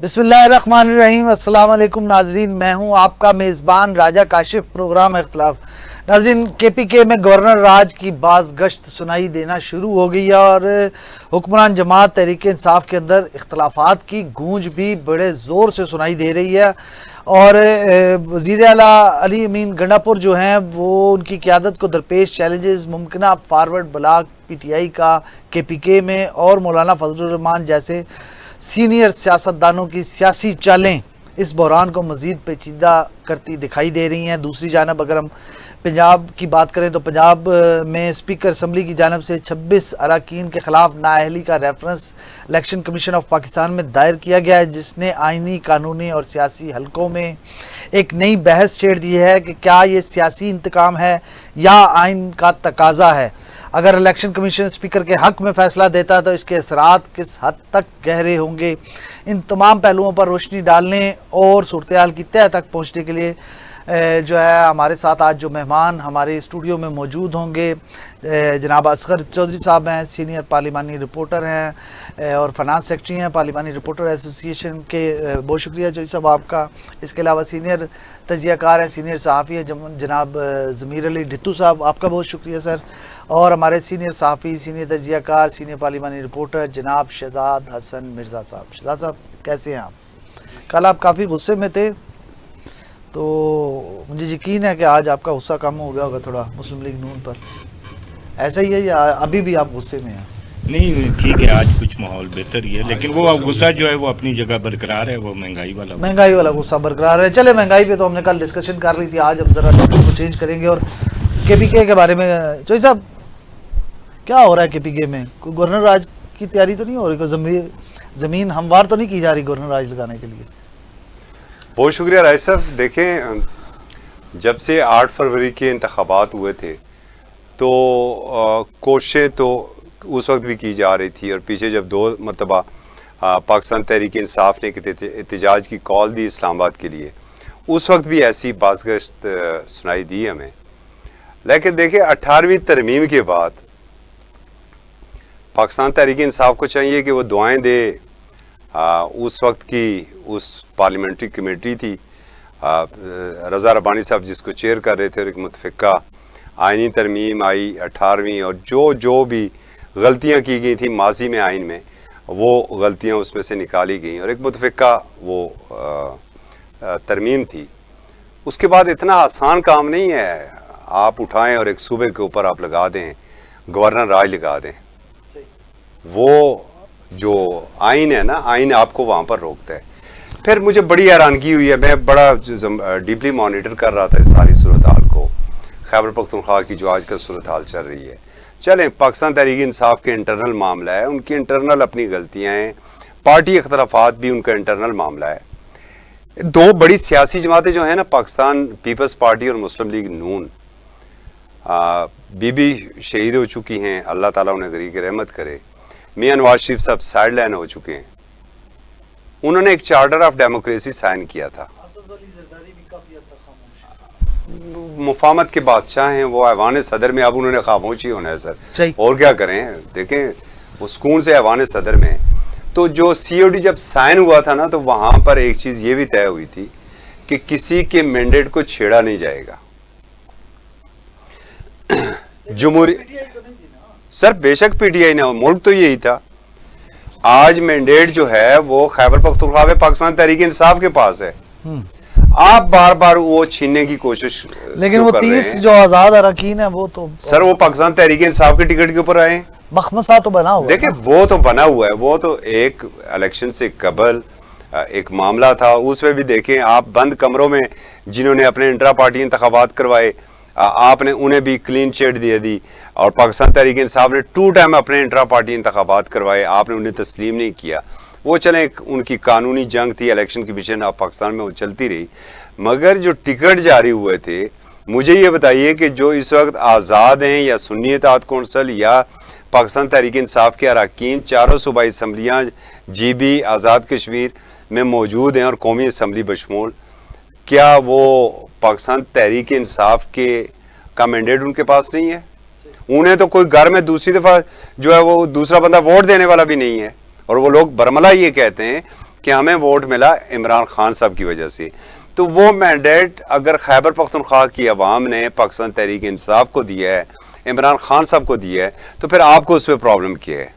بسم اللہ الرحمن الرحیم۔ السلام علیکم ناظرین، میں ہوں آپ کا میزبان راجہ کاشف، پروگرام اختلاف۔ ناظرین، کے پی کے میں گورنر راج کی باز گشت سنائی دینا شروع ہو گئی ہے اور حکمران جماعت تحریک انصاف کے اندر اختلافات کی گونج بھی بڑے زور سے سنائی دے رہی ہے اور وزیر اعلیٰ علی امین گنڈاپور جو ہیں وہ ان کی قیادت کو درپیش چیلنجز، ممکنہ forward block P T I کا کے پی کے میں اور مولانا فضل الرحمان جیسے سینئر سیاستدانوں کی سیاسی چالیں اس بحران کو مزید پیچیدہ کرتی دکھائی دے رہی ہیں۔ دوسری جانب اگر ہم پنجاب کی بات کریں تو پنجاب میں اسپیکر اسمبلی کی جانب سے 26 اراکین کے خلاف نااہلی کا reference election commission of Pakistan میں دائر کیا گیا ہے، جس نے آئینی، قانونی اور سیاسی حلقوں میں ایک نئی بحث چھیڑ دی ہے کہ کیا یہ سیاسی انتقام ہے یا آئین کا تقاضا ہے۔ اگر الیکشن کمیشن اسپیکر کے حق میں فیصلہ دیتا ہے تو اس کے اثرات کس حد تک گہرے ہوں گے۔ ان تمام پہلوؤں پر روشنی ڈالنے اور صورتحال کی تہہ تک پہنچنے کے لیے جو ہے ہمارے ساتھ آج جو مہمان ہمارے اسٹوڈیو میں موجود ہوں گے، جناب اصغر چودھری صاحب ہیں، سینئر پارلیمانی رپورٹر ہیں اور فنانس سیکرٹری ہیں پارلیمانی رپورٹر ایسوسی ایشن کے۔ بہت شکریہ چودھری صاحب آپ کا۔ اس کے علاوہ سینئر تجزیہ کار ہیں، سینئر صحافی ہیں جناب ضمیر علی ڈھٹو صاحب، آپ کا بہت شکریہ سر۔ اور ہمارے سینئر صحافی، سینئر تجزیہ کار، سینئر پارلیمانی رپورٹر جناب شہزاد حسن مرزا صاحب۔ شہزاد صاحب کیسے ہیں آپ؟ کل آپ کافی غصے میں تھے تو مجھے یقین ہے کہ آج آپ کا غصہ کم ہو گیا ہوگا تھوڑا مسلم لیگ نون پر، ایسا ہی ہے یا ابھی بھی آپ غصے میں ہیں؟ نہیں ٹھیک ہے، آج کچھ ماحول بہتر ہی ہے، لیکن وہ غصہ جو ہے وہ اپنی جگہ برقرار ہے، وہ مہنگائی والا غصہ برقرار ہے۔ چلے مہنگائی پہ تو ہم نے کل ڈسکشن کر لی تھی، آج ہم ذرا ٹاپک کو چینج کریں گے اور کے پی کے بارے میں۔ چوہی صاحب کیا ہو رہا ہے کے پی کے میں؟ کوئی گورنر راج کی تیاری تو نہیں ہو رہی؟ کوئی زمین ہموار تو نہیں کی جا رہی گورنر راج لگانے کے لیے؟ بہت شکریہ رائے صاحب۔ دیکھیں، جب سے 8 فروری کے انتخابات ہوئے تھے تو کوششیں تو اس وقت بھی کی جا رہی تھی، اور پیچھے جب 2 مرتبہ پاکستان تحریک انصاف نے احتجاج کی کال دی اسلام آباد کے لیے، اس وقت بھی ایسی بازگشت سنائی دی ہمیں۔ لیکن دیکھیں، 18ویں ترمیم کے بعد پاکستان تحریک انصاف کو چاہیے کہ وہ دعائیں دے۔ اس وقت کی اس پارلیمنٹری کمیٹی تھی، رضا ربانی صاحب جس کو چیئر کر رہے تھے، اور ایک متفقہ آئینی ترمیم آئی 18ویں، اور جو بھی غلطیاں کی گئی تھیں ماضی میں آئین میں، وہ غلطیاں اس میں سے نکالی گئیں، اور ایک متفقہ وہ ترمیم تھی۔ اس کے بعد اتنا آسان کام نہیں ہے آپ اٹھائیں اور ایک صوبے کے اوپر آپ لگا دیں گورنر راج لگا دیں۔ وہ جو آئین ہے نا، آئین آپ کو وہاں پر روکتا ہے۔ پھر مجھے بڑی حیرانگی ہوئی ہے، میں بڑا ڈیپلی مانیٹر کر رہا تھا اس ساری صورتحال کو، خیبر پختونخوا کی جو آج کل صورتحال چل رہی ہے۔ چلیں، پاکستان تحریک انصاف کے انٹرنل معاملہ ہے، ان کی انٹرنل اپنی غلطیاں ہیں، پارٹی اختلافات بھی ان کا انٹرنل معاملہ ہے۔ 2 بڑی سیاسی جماعتیں جو ہیں نا، پاکستان پیپلز پارٹی اور مسلم لیگ نون، بی شہید ہو چکی ہیں، اللہ تعالیٰ انہیں غریق رحمت کرے۔ میاں نواز شریف صاحب سائڈ لائن ہو چکے ہیں۔ انہوں نے ایک چارٹر آف ڈیموکریسی سائن کیا تھا۔ مفاہمت کے بادشاہ ہیں وہ، ایوان صدر میں اب انہوں نے خاموشی ہونا ہے سر، اور کیا کریں؟ دیکھیں، وہ سکون سے ایوان صدر میں۔ تو جو سی او ڈی جب سائن ہوا تھا نا، تو وہاں پر ایک چیز یہ بھی طے ہوئی تھی کہ کسی کے مینڈیٹ کو چھیڑا نہیں جائے گا۔ جمہوری سر بے شک پی ٹی آئی نے، ملک تو یہی تھا۔ آج مینڈیٹ جو ہے وہ خیبر پختونخوا میں پاکستان تحریک انصاف کے پاس ہے، آپ بار بار وہ چھیننے کی کوشش، لیکن وہ 30 جو آزاد اراکین ہیں وہ تو سر وہ پاکستان تحریک انصاف کے ٹکٹ کے اوپر آئے ہیں۔ مخمصہ تو بنا ہوا ہے۔ دیکھیں، وہ تو بنا ہوا ہے، وہ تو ایک الیکشن سے قبل ایک معاملہ تھا، اس میں بھی دیکھیں آپ بند کمروں میں جنہوں نے اپنے انٹرا پارٹی انتخابات کروائے، آپ نے انہیں بھی کلین چیٹ دے دی، اور پاکستان تحریک انصاف نے 2 ٹائم اپنے انٹرا پارٹی انتخابات کروائے، آپ نے انہیں تسلیم نہیں کیا۔ وہ چلیں، ان کی قانونی جنگ تھی، الیکشن کمیشن آف پاکستان میں وہ چلتی رہی، مگر جو ٹکٹ جاری ہوئے تھے، مجھے یہ بتائیے کہ جو اس وقت آزاد ہیں یا سنی اتحاد کونسل یا پاکستان تحریک انصاف کے اراکین 4 صوبائی اسمبلیاں جی بی آزاد کشمیر میں موجود ہیں اور قومی اسمبلی بشمول، کیا وہ پاکستان تحریک انصاف کا مینڈیٹ ان کے پاس نہیں ہے؟ انہیں تو کوئی گھر میں دوسری دفعہ جو ہے وہ دوسرا بندہ ووٹ دینے والا بھی نہیں ہے، اور وہ لوگ برملا یہ کہتے ہیں کہ ہمیں ووٹ ملا عمران خان صاحب کی وجہ سے. تو وہ مینڈیٹ اگر خیبر پختونخوا کی عوام نے پاکستان تحریک انصاف کو دیا ہے, عمران خان صاحب کو دیا ہے, تو پھر آپ کو اس پہ پرابلم کیا ہے؟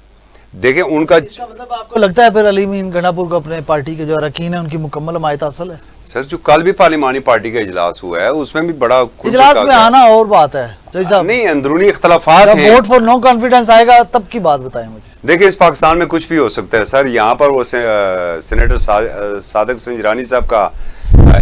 دیکھیں ان کا مطلب آپ کو لگتا ہے پھر علی امین گنڈا پور کو اپنے پارٹی کے جو اراکین ہیں ان کی مکمل حمایت حاصل ہے؟ سر جو کل بھی پارلیمانی پارٹی کا اجلاس ہوا ہے اس میں بھی بڑا اجلاس میں آنا اور بات ہے نہیں, اندرونی اختلافات ہیں. ووٹ فار نو کانفیڈنس آئے گا تب کی بات بتائیں مجھے. دیکھیں اس پاکستان میں کچھ بھی ہو سکتا ہے سر. یہاں پر وہ سینیٹر صادق سنجرانی صاحب کا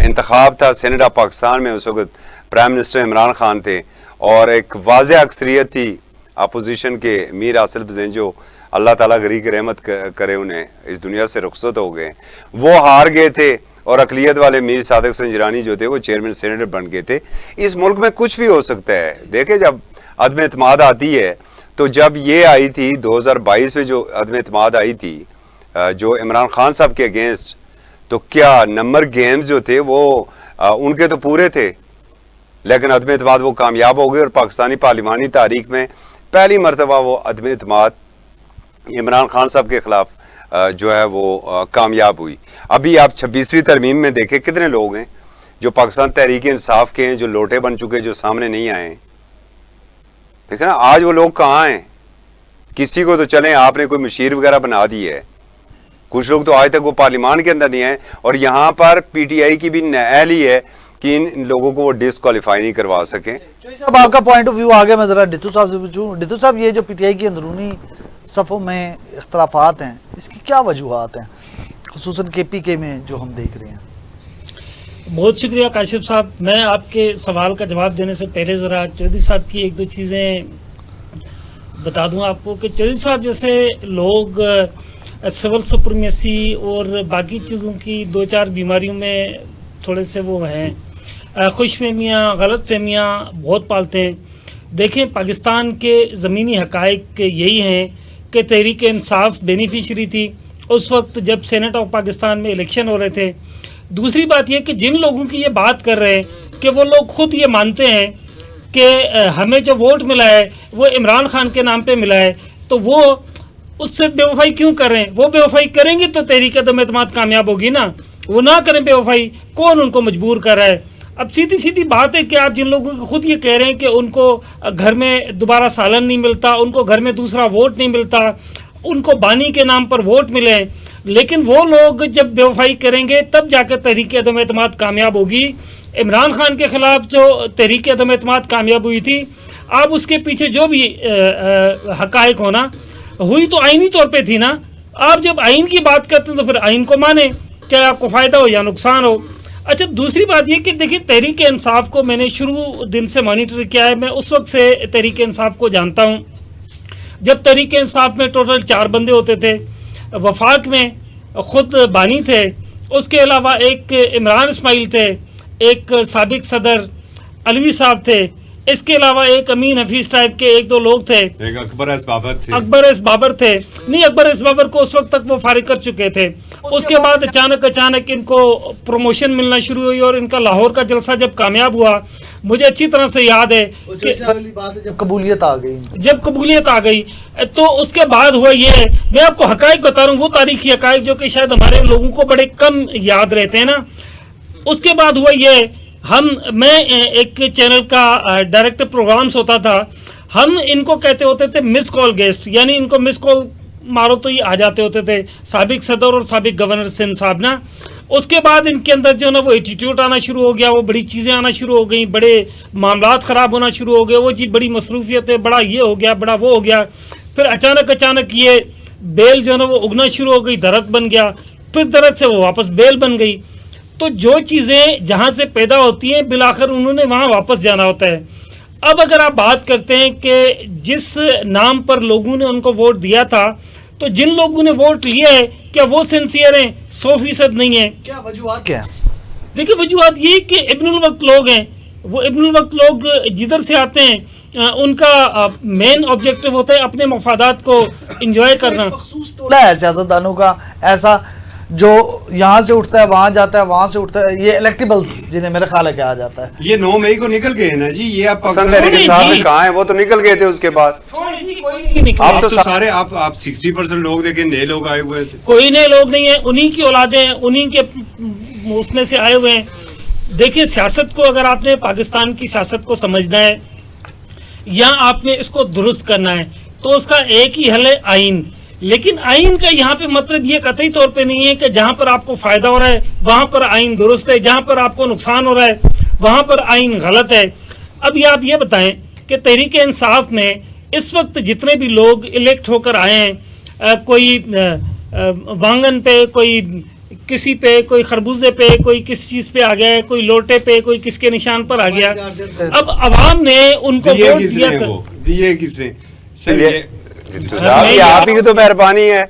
انتخاب تھا سینیٹ آف پاکستان میں, اس وقت پرائم منسٹر عمران خان تھے, اور ایک واضح اکثریت تھی اپوزیشن کے میر حاصل پزین جو اللہ تعالیٰ غریق رحمت کرے انہیں اس دنیا سے رخصت ہو گئے, وہ ہار گئے تھے, اور اقلیت والے میر صادق سنجرانی جو تھے وہ چیئرمین سینیٹر بن گئے تھے. اس ملک میں کچھ بھی ہو سکتا ہے. دیکھیں جب عدم اعتماد آتی ہے, تو جب یہ آئی تھی 2022 میں جو عدم اعتماد آئی تھی جو عمران خان صاحب کے اگینسٹ, تو کیا نمبر گیمز جو تھے وہ ان کے تو پورے تھے, لیکن عدم اعتماد وہ کامیاب ہو گئے, اور پاکستانی پارلیمانی تاریخ میں پہلی مرتبہ وہ عدم اعتماد عمران خان صاحب کے خلاف جو ہے وہ کامیاب ہوئی. ابھی آپ 26ویں ترمیم میں دیکھیں کتنے لوگ ہیں جو پاکستان تحریک انصاف کے ہیں جو لوٹے بن چکے, جو سامنے نہیں آئے ہیں. دیکھیں نا آج وہ لوگ کہاں ہیں؟ کسی کو تو چلیں آپ نے کوئی مشیر وغیرہ بنا دی ہے, کچھ لوگ تو آج تک وہ پارلیمان کے اندر نہیں آئے, اور یہاں پر پی ٹی آئی کی بھی اہل ہی ہے کہ ان لوگوں کو وہ ڈسکوالیفائی نہیں کروا سکیں. صاحب آپ کا پوائنٹ آف ویو آگے میں ذرا ڈٹو صاحب سے پوچھوں. ڈٹو صاحب یہ جو پی ٹی آئی کی اندرونی صفوں میں اختلافات ہیں اس کی کیا وجوہات ہیں, خصوصاً کے پی کے میں جو ہم دیکھ رہے ہیں؟ بہت شکریہ کاشف صاحب. میں آپ کے سوال کا جواب دینے سے پہلے ذرا چودھری صاحب کی ایک دو چیزیں بتا دوں آپ کو کہ چودھری صاحب جیسے لوگ سول سپریمیسی اور باقی چیزوں کی دو چار بیماریوں میں تھوڑے سے وہ ہیں, خوش فہمیاں غلط فہمیاں بہت پالتے ہیں. دیکھیں پاکستان کے زمینی حقائق یہی ہیں کہ تحریک انصاف بینیفیشری تھی اس وقت جب سینٹ آف پاکستان میں الیکشن ہو رہے تھے. دوسری بات یہ کہ جن لوگوں کی یہ بات کر رہے ہیں کہ وہ لوگ خود یہ مانتے ہیں کہ ہمیں جو ووٹ ملا ہے وہ عمران خان کے نام پہ ملا ہے, تو وہ اس سے بے وفائی کیوں کر رہے ہیں؟ وہ بے وفائی کریں گے تو تحریک عدم اعتماد کامیاب ہوگی نا, وہ نہ کریں بے وفائی, کون ان کو مجبور کر رہا ہے؟ اب سیدھی سیدھی بات ہے کہ آپ جن لوگوں کو خود یہ کہہ رہے ہیں کہ ان کو گھر میں دوبارہ سالن نہیں ملتا, ان کو گھر میں دوسرا ووٹ نہیں ملتا, ان کو بانی کے نام پر ووٹ ملے, لیکن وہ لوگ جب بے وفائی کریں گے تب جا کر تحریک عدم اعتماد کامیاب ہوگی. عمران خان کے خلاف جو تحریک عدم اعتماد کامیاب ہوئی تھی, آپ اس کے پیچھے جو بھی حقائق ہونا ہوئی تو آئینی طور پہ تھی نا. آپ جب آئین کی بات کرتے ہیں تو پھر آئین کو مانیں, چاہے آپ کو فائدہ ہو یا نقصان ہو. اچھا دوسری بات یہ کہ دیکھیں تحریک انصاف کو میں نے شروع دن سے مانیٹر کیا ہے, میں اس وقت سے تحریک انصاف کو جانتا ہوں جب تحریک انصاف میں ٹوٹل 4 بندے ہوتے تھے. وفاق میں خود بانی تھے, اس کے علاوہ ایک عمران اسماعیل تھے, ایک سابق صدر علوی صاحب تھے, اس کے علاوہ ایک امین حفیظ ٹائپ کے ایک دو لوگ تھے, ایک اکبر ایس بابر تھے. اکبر ایس بابر تھے نہیں, اکبر ایس بابر کو اس وقت تک وہ فارغ کر چکے تھے. اس کے بعد اچانک ان کو پروموشن ملنا شروع ہوئی, اور ان کا لاہور کا جلسہ جب کامیاب ہوا, مجھے اچھی طرح سے یاد ہے کہ جب قبولیت آ گئی تو اس کے بعد ہوا یہ, میں آپ کو حقائق بتا رہا ہوں, وہ تاریخی حقائق جو کہ شاید ہمارے لوگوں کو بڑے کم یاد رہتے ہیں نا. اس کے بعد ہوا یہ, میں ایک چینل کا ڈائریکٹر پروگرامز ہوتا تھا, ہم ان کو کہتے ہوتے تھے مس کال گیسٹ, یعنی ان کو مس کال مارو تو یہ آ جاتے ہوتے تھے, سابق صدر اور سابق گورنر سندھ صاحب نا. اس کے بعد ان کے اندر جو نا وہ ایٹیٹیوڈ آنا شروع ہو گیا, وہ بڑی چیزیں آنا شروع ہو گئیں, بڑے معاملات خراب ہونا شروع ہو گئے, وہ جی بڑی مصروفیت ہے, بڑا یہ ہو گیا, بڑا وہ ہو گیا. پھر اچانک یہ بیل جو نا وہ اگنا شروع ہو گئی, درخت بن گیا, پھر درخت سے وہ واپس بیل بن گئی. تو جو چیزیں جہاں سے پیدا ہوتی ہیں بالآخر انہوں نے وہاں واپس جانا ہوتا ہے. اب اگر آپ بات کرتے ہیں کہ جس نام پر لوگوں نے ان کو ووٹ دیا تھا, تو جن لوگوں نے ووٹ لیا ہے کیا وہ سنسیئر ہیں؟ 100% نہیں ہیں. کیا وجوہات کیا ہیں؟ دیکھیں وجوہات یہ کہ ابن الوقت لوگ ہیں, وہ ابن الوقت لوگ جدھر سے آتے ہیں ان کا مین آبجیکٹو ہوتا ہے اپنے مفادات کو انجوائے کرنا. مخصوص ٹولہ ہے سیاستدانوں کا ایسا جو یہاں سے اٹھتا ہے وہاں جاتا ہے, وہاں سے اٹھتا ہے, یہ الیکٹیبلز جنہیں میرے خیال ہے کہا جاتا ہے. یہ 9 مئی کو نکل گئے نا جی, یہ آپ پاکستان تحریک انصاف میں کہاں ہیں, وہ تو نکل گئے تھے اس کے بعد. آپ تو سارے آپ 60% لوگ دیکھیں نئے لوگ آئے ہوئے ہیں. کوئی نئے لوگ نہیں ہیں, انہی کی اولادیں ہیں, انہی کے اس میں سے آئے ہوئے ہیں. دیکھیں سیاست کو اگر آپ نے پاکستان کی سیاست کو سمجھنا ہے یا آپ نے اس کو درست کرنا ہے تو اس کا ایک ہی حل ہے آئین. لیکن آئین کا یہاں پہ مطلب یہ قطعی طور پہ نہیں ہے کہ جہاں پر آپ کو فائدہ ہو رہا ہے وہاں پر آئین درست ہے, جہاں پر آپ کو نقصان ہو رہا ہے وہاں پر آئین غلط ہے. اب یہ آپ یہ بتائیں کہ تحریک انصاف میں اس وقت جتنے بھی لوگ الیکٹ ہو کر آئے ہیں, کوئی وانگن پہ, کوئی کسی پہ, کوئی خربوزے پہ, کوئی کس چیز پہ آ گیا ہے, کوئی لوٹے پہ, کوئی کس کے نشان پر آ گیا. اب عوام نے ان کو ووٹ دیا تھا. دیے کس نے؟ صاحب یہ آپ ہی کی تو مہربانی ہے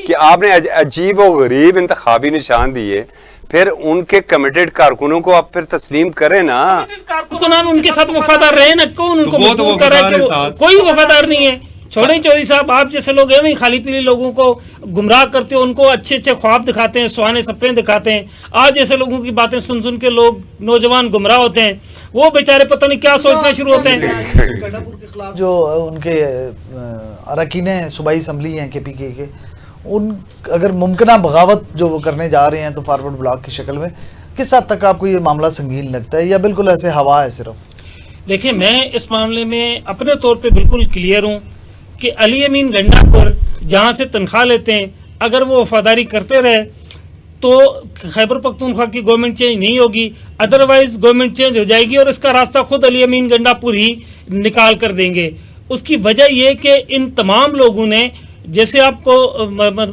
کہ آپ نے عجیب و غریب انتخابی نشان دیے, پھر ان کے کمیٹڈ کارکنوں کو آپ پھر تسلیم کریں نا. کارکنان ان کے ساتھ وفادار رہے نا, کون ان کو مجبور کر رہا ہے کہ کوئی وفادار نہیں ہے. چھوڑیں چودھری صاحب, آپ جیسے لوگ ہیں خالی پیلی لوگوں کو گمراہ کرتے ہو, ان کو اچھے اچھے خواب دکھاتے ہیں, سہانے سپنے دکھاتے ہیں. آج جیسے لوگوں کی باتیں سن سن کے لوگ نوجوان گمراہ ہوتے ہیں, وہ بیچارے پتہ نہیں کیا سوچنا شروع ہوتے ہیں. جو ان کے اراکین صوبائی اسمبلی ہیں کے پی کے ان اگر ممکنہ بغاوت جو وہ کرنے جا رہے ہیں تو فارورڈ بلاک کی شکل میں, کس حد تک آپ کو یہ معاملہ سنگین لگتا ہے یا بالکل ایسے ہوا ہے صرف؟ دیکھیں میں اس معاملے میں اپنے طور پہ بالکل کلیئر ہوں کہ علی امین گنڈا پر جہاں سے تنخواہ لیتے ہیں اگر وہ وفاداری کرتے رہے تو خیبر پختونخوا کی گورنمنٹ چینج نہیں ہوگی, ادروائز گورنمنٹ چینج ہو جائے گی اور اس کا راستہ خود علی امین گنڈا پور ہی نکال کر دیں گے. اس کی وجہ یہ کہ ان تمام لوگوں نے, جیسے آپ کو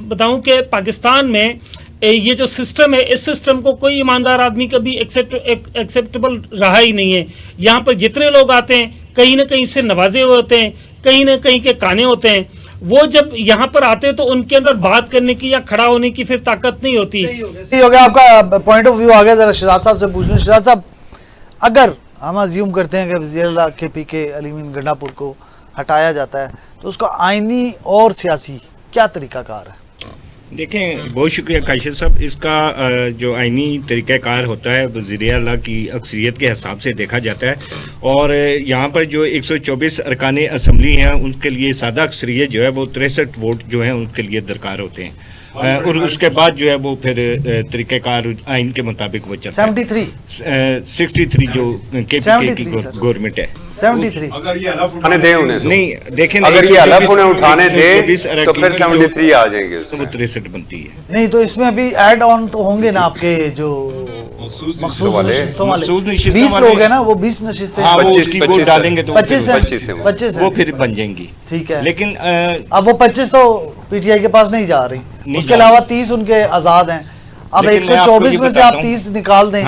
بتاؤں کہ پاکستان میں یہ جو سسٹم ہے اس سسٹم کو کوئی ایماندار آدمی کبھی ایکسیپٹیبل رہا ہی نہیں ہے. یہاں پر جتنے لوگ آتے ہیں کہیں نہ کہیں سے نوازے ہوئے ہوتے ہیں, کہیں نہ کہیں کے کانے ہوتے ہیں. وہ جب یہاں پر آتے ہیں تو ان کے اندر بات کرنے کی یا کھڑا ہونے کی پھر طاقت نہیں ہوتی. صحیح ہو گیا, آپ کا پوائنٹ آف ویو آ گیا. ذرا شہزاد صاحب سے پوچھنا, شہزاد صاحب اگر ہم ازیوم کرتے ہیں کہ وزیر اعلیٰ کے پی کے علی امین گنڈا پور کو ہٹایا جاتا ہے تو اس کا آئینی اور سیاسی کیا طریقہ کار ہے؟ دیکھیں بہت شکریہ کاشف صاحب. اس کا جو آئینی طریقہ کار ہوتا ہے وزیر اعلیٰ کی اکثریت کے حساب سے دیکھا جاتا ہے, اور یہاں پر جو 124 ارکان اسمبلی ہیں ان کے لیے سادہ اکثریت جو ہے وہ 63 ووٹ جو ہیں ان کے لیے درکار ہوتے ہیں, اور اس کے بعد جو ہے وہ پھر طریقہ کار آئین کے مطابق وہ چلتا ہے. 63 جو کے پی کے کی گورنمنٹ ہے. 73 اگر یہ حلف دیں انہیں نہیں دیکھیں اگر یہ حلف انہیں اٹھانے دیں تو پھر 73 آ جائیں گے, وہ 63 بنتی ہے. نہیں تو اس میں ابھی ایڈ آن تو ہوں گے نا آپ کے جو مخصوص نشستوں والے 20 لوگ ہیں نا, وہ 20 نشستیں 25 ڈالیں گے تو 25 وہ پھر بن جائیں گی. ٹھیک ہے, لیکن اب وہ 25 تو پی ٹی آئی کے پاس نہیں جا رہی, اس کے علاوہ 30 ان کے آزاد ہیں. اب 124 میں سے آپ 30 نکال دیں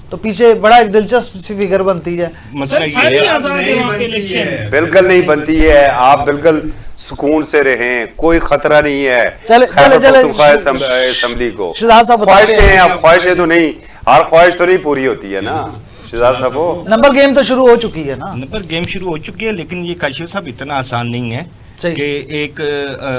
تو پیچھے بڑا ایک دلچسپ سی فگر بنتی ہے. بالکل نہیں بنتی ہے, آپ بالکل سکون سے رہیں, کوئی خطرہ نہیں ہے اسمبلی کو. خواہشیں ہیں, اب خواہشیں تو نہیں, ہر خواہش تو نہیں پوری ہوتی ہے نا شہزاد صاحب. نمبر گیم تو شروع ہو چکی ہے نا, نمبر گیم شروع ہو چکی ہے, لیکن یہ کاشف صاحب اتنا آسان نہیں ہے کہ ایک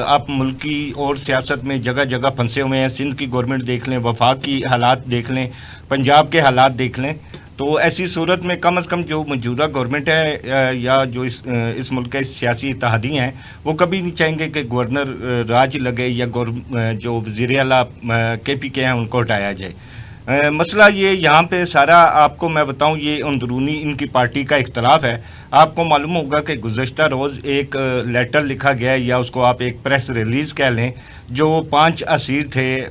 آپ ملکی اور سیاست میں جگہ جگہ پھنسے ہوئے ہیں. سندھ کی گورنمنٹ دیکھ لیں, وفاق کی حالات دیکھ لیں, پنجاب کے حالات دیکھ لیں, تو ایسی صورت میں کم از کم جو موجودہ گورنمنٹ ہے یا جو اس ملک کے سیاسی اتحادی ہیں وہ کبھی نہیں چاہیں گے کہ گورنر راج لگے یا جو وزیر اعلیٰ کے پی کے ہیں ان کو ہٹایا جائے. مسئلہ یہ یہاں پہ سارا آپ کو میں بتاؤں, یہ اندرونی ان کی پارٹی کا اختلاف ہے. آپ کو معلوم ہوگا کہ گزشتہ روز ایک لیٹر لکھا گیا یا اس کو آپ ایک پریس ریلیز کہہ لیں, جو 5 اسیر تھے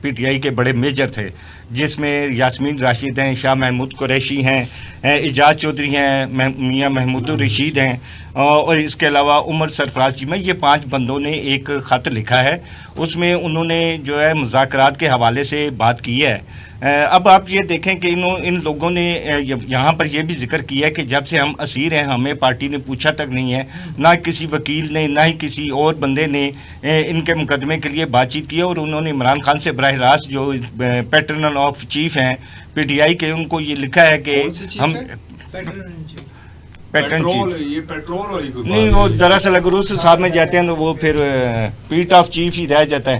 پی ٹی آئی کے بڑے میجر تھے, جس میں یاسمین راشد ہیں, شاہ محمود قریشی ہیں, اعجاز چودھری ہیں, میاں محمود الرشید ہیں, اور اس کے علاوہ عمر سرفراز جی میں. یہ 5 بندوں نے ایک خط لکھا ہے, اس میں انہوں نے جو ہے مذاکرات کے حوالے سے بات کی ہے. اب آپ یہ دیکھیں کہ ان لوگوں نے یہاں پر یہ بھی ذکر کیا ہے کہ جب سے ہم اسیر ہیں ہمیں پارٹی نے پوچھا تک نہیں ہے, نہ کسی وکیل نے نہ ہی کسی اور بندے نے ان کے مقدمے کے لیے بات چیت کی ہے. اور انہوں نے عمران خان سے براہ راست جو پیٹرن آف چیف ہیں پی ٹی آئی کے, ان کو یہ لکھا ہے کہ ہم نہیں, وہ دراصل اگر اس صاحب میں جاتے ہیں تو وہ پھر پیٹ آف چیف ہی رہ جاتا ہے.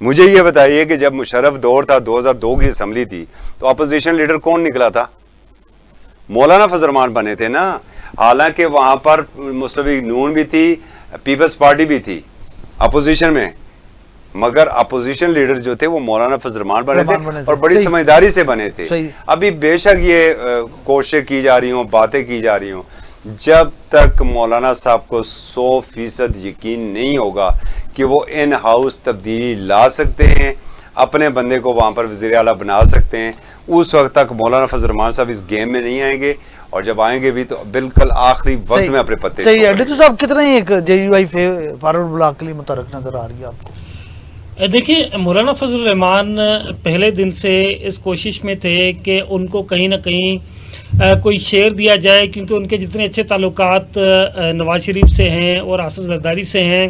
مجھے یہ بتائیے کہ جب مشرف دور تھا 2002 کی اسمبلی تھی تو اپوزیشن لیڈر کون نکلا تھا؟ مولانا فضل الرحمان بنے تھے نا. حالانکہ وہاں پر مسلم لیگ نون بھی تھی, پیپلز پارٹی بھی تھی اپوزیشن میں, مگر اپوزیشن لیڈر جو تھے وہ مولانا فضل الرحمان بنے تھے اور بڑی سمجھداری سے بنے تھے. ابھی بے شک یہ کوششیں کی جا رہی ہوں, باتیں کی جا رہی ہوں, جب تک مولانا صاحب کو 100% یقین نہیں ہوگا کہ وہ ان ہاؤس تبدیلی لا سکتے ہیں, اپنے بندے کو وہاں پر وزیر اعلیٰ بنا سکتے ہیں, اس وقت تک مولانا فضل الرحمان صاحب اس گیم میں نہیں آئیں گے, اور جب آئیں گے بھی تو بالکل آخری وقت میں اپنے پتے. صحیح ہے. ڈیٹو صاحب کتنے ایک جے یو آئی فارورڈ بلاک کے لیے متحرک نظر آ رہی ہے آپ کو؟ دیکھیے مولانا فضل الرحمان پہلے دن سے اس کوشش میں تھے کہ ان کو کہیں نہ کہیں کوئی شیئر دیا جائے, کیونکہ ان کے جتنے اچھے تعلقات نواز شریف سے ہیں اور آصف زرداری سے ہیں,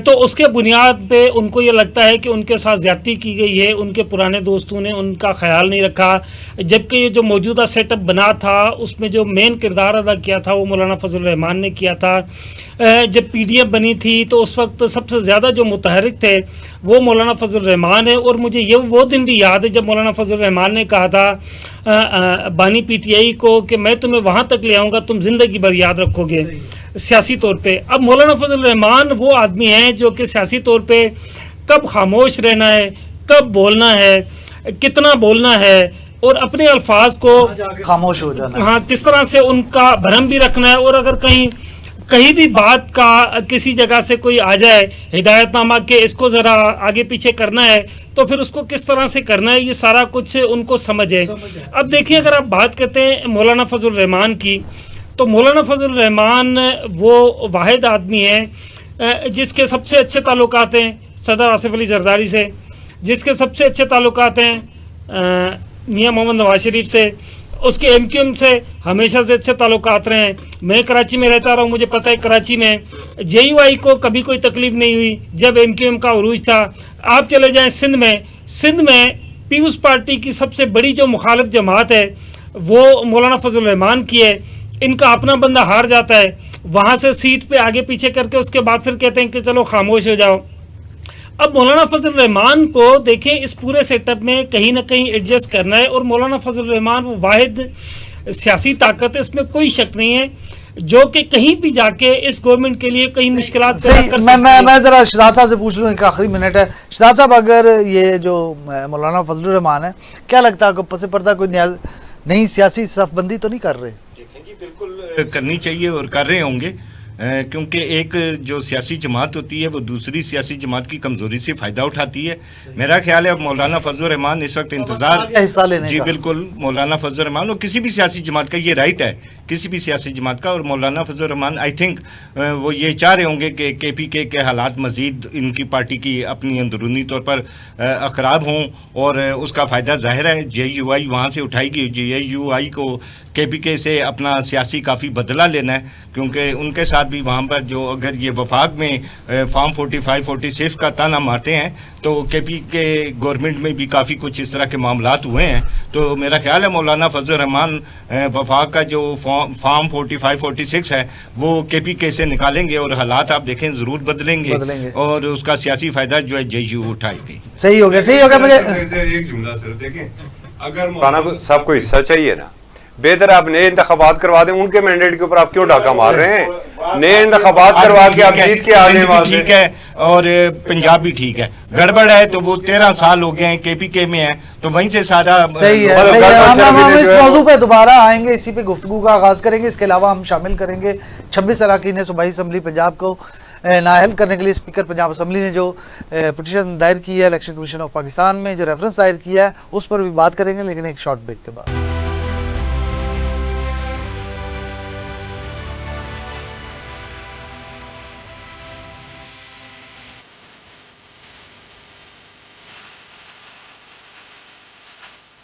تو اس کے بنیاد پہ ان کو یہ لگتا ہے کہ ان کے ساتھ زیادتی کی گئی ہے, ان کے پرانے دوستوں نے ان کا خیال نہیں رکھا, جبکہ یہ جو موجودہ سیٹ اپ بنا تھا اس میں جو مین کردار ادا کیا تھا وہ مولانا فضل الرحمان نے کیا تھا. جب پی ڈی ایف بنی تھی تو اس وقت سب سے زیادہ جو متحرک تھے وہ مولانا فضل الرحمان ہے, اور مجھے یہ وہ دن بھی یاد ہے جب مولانا فضل الرحمان نے کہا تھا بانی پی ٹی آئی کو کہ میں تمہیں وہاں تک لے آؤں گا تم زندگی بھر یاد رکھو گے سیاسی طور پہ. اب مولانا فضل الرحمان وہ آدمی ہیں جو کہ سیاسی طور پہ کب خاموش رہنا ہے, کب بولنا ہے, کتنا بولنا ہے, اور اپنے الفاظ کو خاموش ہو جانا, ہاں کس طرح سے ان کا بھرم بھی رکھنا ہے, اور اگر کہیں بھی بات کا کسی جگہ سے کوئی آ جائے ہدایت نامہ کہ اس کو ذرا آگے پیچھے کرنا ہے تو پھر اس کو کس طرح سے کرنا ہے, یہ سارا کچھ ان کو سمجھ ہے. اب دیکھیے اگر آپ بات کرتے ہیں مولانا فضل الرحمان کی, تو مولانا فضل الرحمان وہ واحد آدمی ہیں جس کے سب سے اچھے تعلقات ہیں صدر آصف علی زرداری سے, جس کے سب سے اچھے تعلقات ہیں میاں محمد نواز شریف سے, اس کے ایم کیو ایم سے ہمیشہ سے اچھے تعلقات رہے ہیں. میں کراچی میں رہتا رہا ہوں, مجھے پتہ ہے کراچی میں جے یو آئی کو کبھی کوئی تکلیف نہیں ہوئی جب ایم کیو ایم کا عروج تھا. آپ چلے جائیں سندھ میں پیپلز پارٹی کی سب سے بڑی جو مخالف جماعت ہے وہ مولانا فضل الرحمان کی ہے, ان کا اپنا بندہ ہار جاتا ہے, وہاں سے سیٹ پہ آگے پیچھے کر کے اس کے بعد پھر کہتے ہیں کہ چلو خاموش ہو جاؤ. اب مولانا فضل الرحمان کو دیکھیں اس پورے سیٹ اپ میں کہیں نہ کہیں ایڈجسٹ کرنا ہے, اور مولانا فضل الرحمان وہ واحد سیاسی طاقت ہے, اس میں کوئی شک نہیں ہے, جو کہ کہیں بھی جا کے اس گورنمنٹ کے لیے کئی مشکلات پیدا کر سکتی ہے. میں ذرا شہزاد صاحب سے پوچھ لوں, ایک آخری منٹ ہے. شہزاد صاحب اگر یہ جو مولانا فضل الرحمان ہے, کیا لگتا ہے آپ کو پس پردہ کوئی نئی سیاسی صف بندی تو نہیں کر رہے؟ دیکھیں جی بالکل کرنی چاہیے اور کر رہے ہوں گے, کیونکہ ایک جو سیاسی جماعت ہوتی ہے وہ دوسری سیاسی جماعت کی کمزوری سے فائدہ اٹھاتی ہے. میرا خیال ہے اب مولانا فضل الرحمان اس وقت انتظار حصہ لینے جی کا. بالکل مولانا فضل الرحمان اور کسی بھی سیاسی جماعت کا یہ رائٹ ہے, کسی بھی سیاسی جماعت کا, اور مولانا فضل الرحمان آئی تھنک وہ یہ چاہ رہے ہوں گے کہ کے پی کے حالات مزید ان کی پارٹی کی اپنی اندرونی طور پر خراب ہوں, اور اس کا فائدہ ظاہر ہے جے یو آئی وہاں سے اٹھائے گی. جے یو آئی کو کے پی کے سے اپنا سیاسی کافی بدلہ لینا ہے, کیونکہ ان کے ساتھ بھی وہاں پر جو اگر یہ وفاق میں فارم 45-46 کا تانا مارتے ہیں تو کے پی کے گورنمنٹ میں بھی کافی کچھ اس طرح کے معاملات ہوئے ہیں. تو میرا خیال ہے مولانا فضل الرحمان وفاق کا جو فارم 45-46 ہے وہ کے پی کے سے نکالیں گے, اور حالات آپ دیکھیں ضرور بدلیں گے, اور اس کا سیاسی فائدہ جو ہے جے یو اٹھائے گی. صحیح ہو گیا. مجھے ایک جملہ صرف دیکھیں, اگر مولانا صاحب کو حصہ چاہیے نا, بہتر آپ نئے انتخابات کروا دیں, ان کے مینڈیٹ کے اوپر آپ کیوں ڈاکہ مار رہے ہیں؟ نئے انتخابات کروا کے آپ جیت کے آ جائیں وہاں سے. ٹھیک ہے, اور پنجاب بھی ٹھیک ہے, گڑبڑ ہے تو وہ 13 سال ہو گئے ہیں کے پی کے میں ہیں, تو وہیں سے سارا صحیح ہے. ہم اس موضوع پہ دوبارہ آئیں گے, اسی پہ گفتگو کا آغاز کریں گے. اس کے علاوہ ہم شامل کریں گے 26 اراکین صوبائی اسمبلی پنجاب کو نااہل کرنے کے لیے اسپیکر پنجاب اسمبلی نے جو پٹیشن دائر کی ہے الیکشن کمیشن آف پاکستان میں, جو ریفرنس دائر کیا ہے اس پر بھی بات کریں گے, لیکن ایک شارٹ بریک کے بعد.